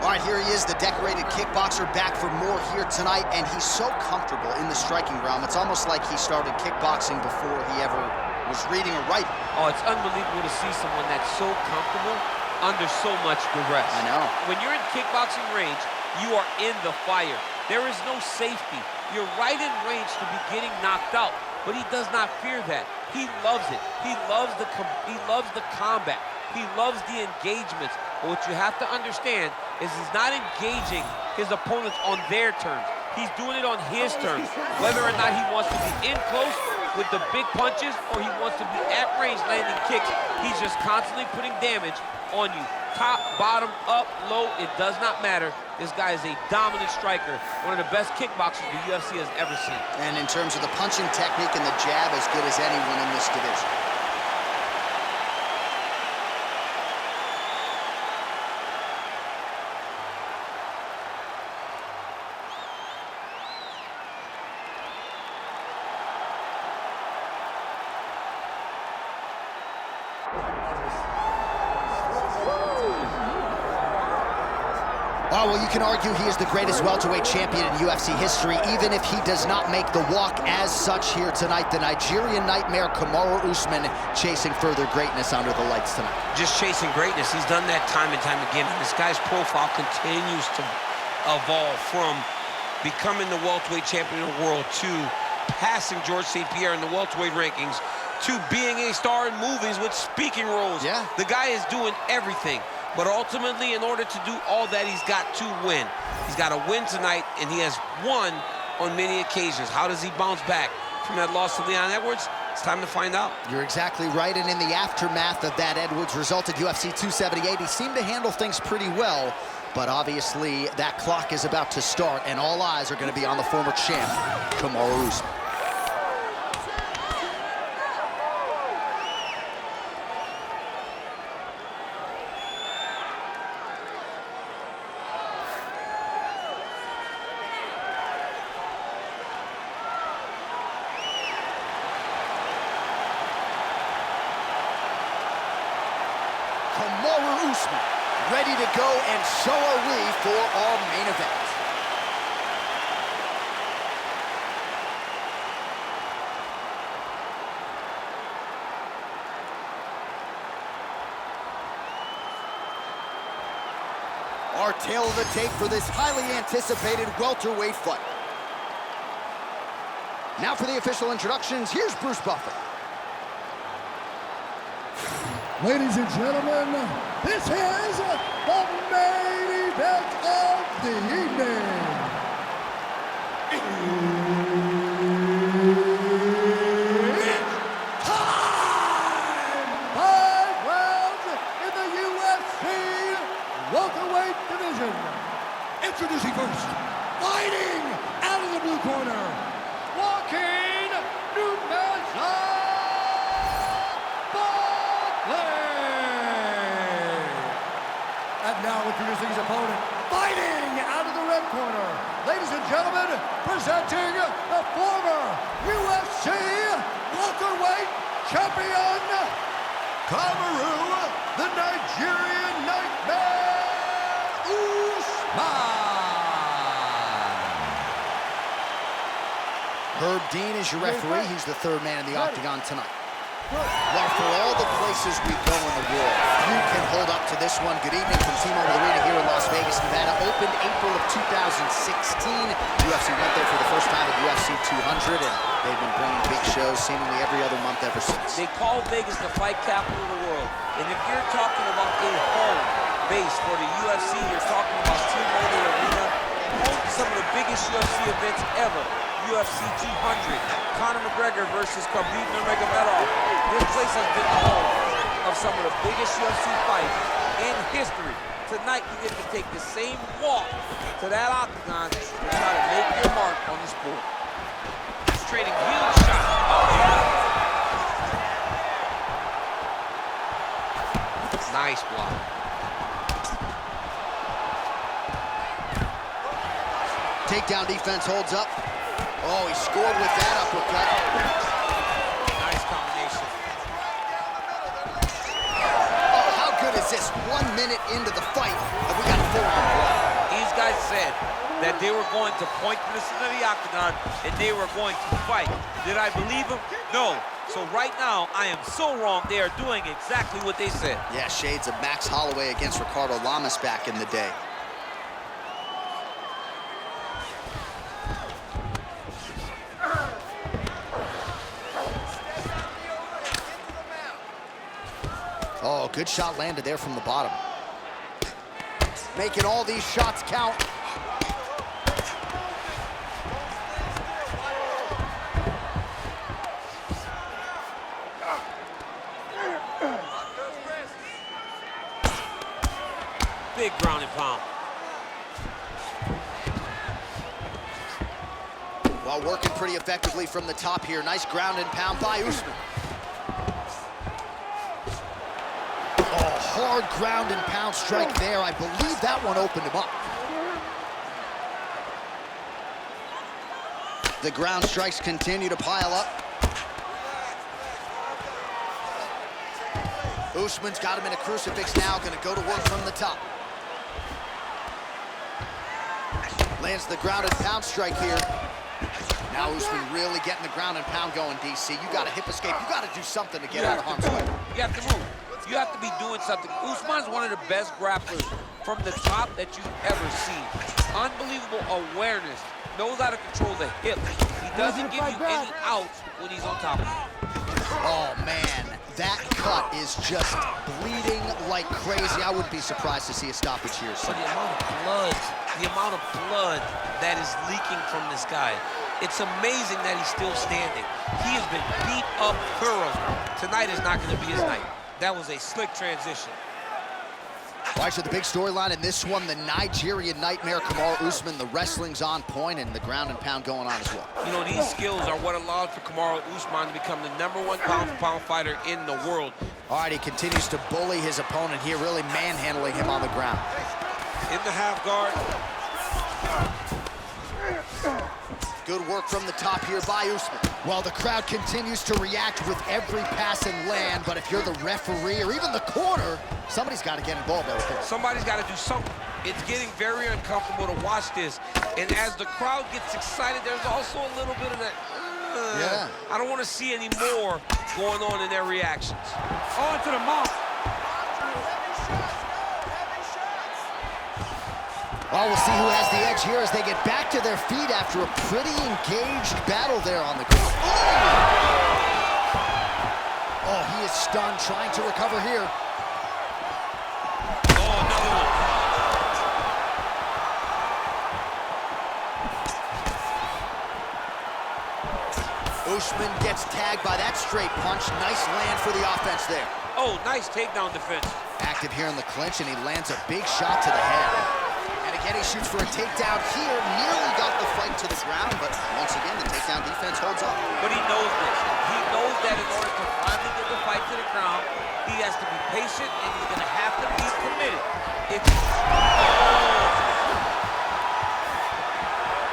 All right, here he is, the decorated kickboxer, back for more here tonight, and he's so comfortable in the striking realm. It's almost like he started kickboxing before he ever was reading or writing. Oh, it's unbelievable to see someone that's so comfortable under so much duress. I know. When you're in kickboxing range, you are in the fire. There is no safety. You're right in range to be getting knocked out, but he does not fear that. He loves it. He loves the combat. He loves the engagements. But what you have to understand is he's not engaging his opponents on their terms. He's doing it on his terms. Whether or not he wants to be in close with the big punches or he wants to be at range landing kicks, he's just constantly putting damage on you. Top, bottom, up, low, it does not matter. This guy is a dominant striker, one of the best kickboxers the UFC has ever seen. And in terms of the punching technique and the jab, as good as anyone in this division. Oh, well, you can argue he is the greatest welterweight champion in UFC history, even if he does not make the walk as such here tonight. The Nigerian Nightmare, Kamaru Usman, chasing further greatness under the lights tonight. Just chasing greatness. He's done that time and time again. And this guy's profile continues to evolve from becoming the welterweight champion of the world to passing George St. Pierre in the welterweight rankings to being a star in movies with speaking roles. Yeah. The guy is doing everything. But ultimately, in order to do all that, he's got to win. He's got to win tonight, and he has won on many occasions. How does he bounce back from that loss to Leon Edwards? It's time to find out. You're exactly right, and in the aftermath of that Edwards result at UFC 278, he seemed to handle things pretty well, but obviously that clock is about to start, and all eyes are going to be on the former champ, Kamaru Usman. Kamaru Usman, ready to go, and so are we for our main event. Our tail of the tape for this highly anticipated welterweight fight. Now for the official introductions, here's Bruce Buffer. Ladies and gentlemen, this is the main event of the evening. It's time! 5 rounds in the UFC welterweight division. Introducing first, fighting out of the blue corner, Joaquin Buckley. And now introducing his opponent, fighting out of the red corner. Ladies and gentlemen, presenting the former UFC welterweight champion, Kamaru, the Nigerian Nightmare, Usman. Herb Dean is your referee. He's the third man in the octagon tonight. Well, for all the places we go in the world, you can hold up to this one. Good evening from T-Mobile Arena here in Las Vegas, Nevada. Opened April of 2016. UFC went there for the first time at UFC 200, and they've been bringing big shows seemingly every other month ever since. They call Vegas the fight capital of the world. And if you're talking about a home base for the UFC, you're talking about T-Mobile Arena, home to some of the biggest UFC events ever. UFC 200, Conor McGregor versus Khabib Nurmagomedov. This place has been the home of some of the biggest UFC fights in history. Tonight, you get to take the same walk to that octagon to try to make your mark on the sport. He's trading huge shots. Nice block. Takedown defense holds up. Oh, he scored with that uppercut. Nice combination. resist. 1 minute into the fight, and we got a full-on brawl. These guys said that they were going to point to the center of the octagon and they were going to fight. Did I believe them? No. So right now, I am so wrong. They are doing exactly what they said. Yeah, shades of Max Holloway against Ricardo Lamas back in the day. Oh, good shot landed there from the bottom. Making all these shots count. Big ground and pound. Well, working pretty effectively from the top here. Nice ground and pound by Usman. Oh, hard ground and pound strike there. I believe that one opened him up. The ground strikes continue to pile up. Usman's got him in a crucifix now, gonna go to work from the top. Lands the ground and pound strike here. Now Usman really getting the ground and pound going, DC. You got a hip escape. You got to do something to get out of harm's way. You have to move. You have to be doing something. Usman's one of the best grapplers from the top that you've ever seen. Unbelievable awareness. Knows how to control the hip. He doesn't give you any outs when he's on top of you. Oh, man. That cut is just bleeding like crazy. I wouldn't be surprised to see a stoppage here. So the amount of blood that is leaking from this guy. It's amazing that he's still standing. He has been beat up thoroughly. Tonight is not going to be his night. That was a slick transition. All right, so the big storyline in this one, the Nigerian Nightmare, Kamaru Usman. The wrestling's on point and the ground and pound going on as well. You know, these skills are what allowed for Kamaru Usman to become the #1 pound-for-pound fighter in the world. All right, he continues to bully his opponent here, really manhandling him on the ground. In the half guard. Good work from the top here by Usman. Well, the crowd continues to react with every pass and land, but if you're the referee or even the corner, somebody's got to get involved out there. Somebody's got to do something. It's getting very uncomfortable to watch this, and as the crowd gets excited, there's also a little bit of that, yeah. I don't want to see any more going on in their reactions. On to the mouth. Well, we'll see who has the edge here as they get back to their feet after a pretty engaged battle there on the ground. Oh, he is stunned, trying to recover here. Oh, another one. Usman gets tagged by that straight punch. Nice land for the offense there. Oh, nice takedown defense. Active here in the clinch, and he lands a big shot to the head. And again, he shoots for a takedown here. Nearly got the fight to the ground, but once again, the takedown defense holds up. But he knows this. He knows that in order to finally get the fight to the ground, he has to be patient and he's going to have to be committed.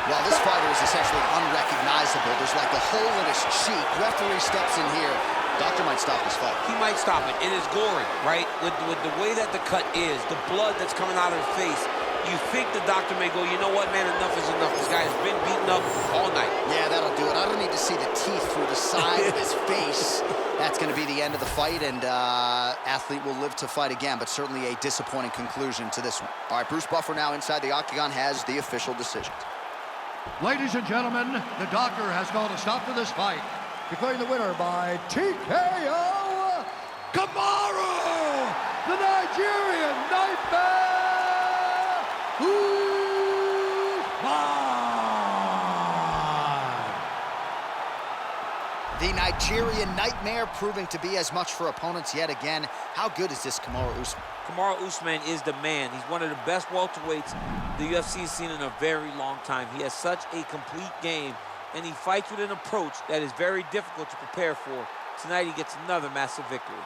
Well, this fighter is essentially unrecognizable. There's like a hole in his cheek. Referee steps in here. Doctor might stop this fight. He might stop it. It is gory, right? With the way that the cut is, the blood that's coming out of his face, you think the doctor may go, you know what, man, enough is enough. This guy has been beaten up all night. Yeah, that'll do it. I don't need to see the teeth through the side of his face. That's going to be the end of the fight, and athlete will live to fight again, but certainly a disappointing conclusion to this one. All right, Bruce Buffer now inside the octagon has the official decision. Ladies and gentlemen, the doctor has called a stop to this fight, declaring the winner by TKO, Kamaru, the Nigerian Nightmare Usman. The Nigerian Nightmare proving to be as much for opponents yet again. How good is this Kamaru Usman? Kamaru Usman is the man. He's one of the best welterweights the UFC has seen in a very long time. He has such a complete game, and he fights with an approach that is very difficult to prepare for. Tonight, he gets another massive victory.